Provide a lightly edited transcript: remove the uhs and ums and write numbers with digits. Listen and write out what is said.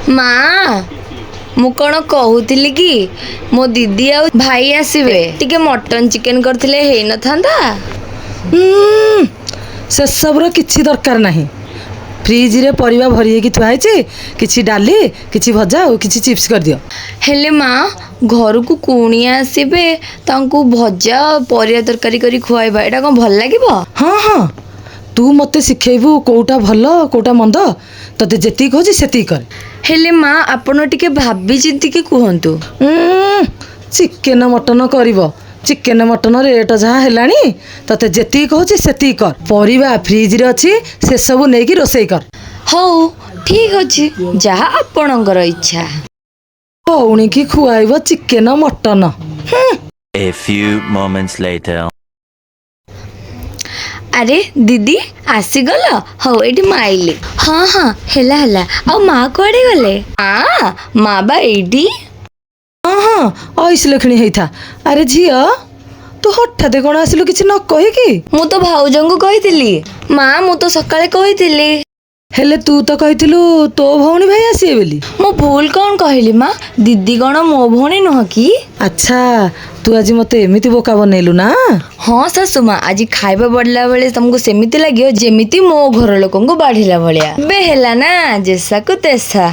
माँ मु कौन कहूली कि मो दीदी आ भाई आसवे टिके मटन चिकेन करथिले हेई न थांदा। से सबର କିଛି ଦରକାର ନାହିଁ। ଫ୍ରିଜରେ ପରିବା ଭରି ହେଇକି ଥୁଆ ହେଇଛି। କିଛି ଡାଲି, କିଛି ଭଜା ଆଉ କିଛି ଚିପ୍ସ କରିଦିଅ। हेले माँ घर को कुणिया आसवे तांकु भजा परिया तरकारी करी खुआइबा एटा कौन भल लागिबो? ହଁ ହଁ ତୁ ମୋତେ ଶିଖେଇବୁ କୋଉଟା ଭଲ କୋଉଟା ମନ୍ଦ। ତତେ ଯେତିକି କହୁଛି ସେତିକି କର। हेले माँ आपण टिके भाबी चिंती के कहंतु। ଚିକେନ ମଟନ କରିବ। ଚିକେନ ମଟନ ରେଟ୍ ଯାହା ହେଲାଣି ତତେ ଯେତିକି କହୁଛି ସେତିକି କର। ପରିବା ଫ୍ରିଜରେ ଅଛି ସେସବୁ ନେଇକି ରୋଷେଇ କର। ହଉ ଠିକ ଅଛି ଯାହା ଆପଣଙ୍କର ଇଚ୍ଛା। ଭଉଣୀ କି ଖୁଆଇବ chicken mutton. A few moments later. अरे दीदी आसीगल हौ एठी माइली। हाँ हाँ हेला हेला आ माँ कुआडे गले? माँ बा एठी। ହଁ ହଁ ऐस लेखणी ହେଇଥା। ଆରେ ଝିଅ ତୁ ହଠାତ୍ କ'ଣ ଆସିଲୁ କିଛି ନ କହିକି? ମୁଁ ତ ଭାଉଜଙ୍କୁ କହିଥିଲି। ମାଁ ମୁଁ ତ ସକାଳେ କହିଥିଲି। ହେଲେ ତୁ ତ କହିଥିଲୁ ତୋ ଭଉଣୀ ଭାଇ ଆସିବେ ବୋଲି। ମୁଁ ଭୁଲ କ'ଣ କହିଲି ମା? ଦିଦି କ'ଣ ମୋ ଭଉଣୀ ନୁହଁ କି? ଆଚ୍ଛା ତୁ ଆଜି ମତେ ଏମିତି ବୋକା ବନେଇଲୁ ନା? ହଁ ଶାଶୁ ମା ଆଜି ଖାଇବା ବଢିଲା ବେଳେ ତମକୁ ସେମିତି ଲାଗିବ ଯେମିତି ମୋ ଘର ଲୋକଙ୍କୁ ବାଢିଲା ଭଳିଆ। ଏବେ ହେଲା ନା ଯେସାକୁ ତେସା।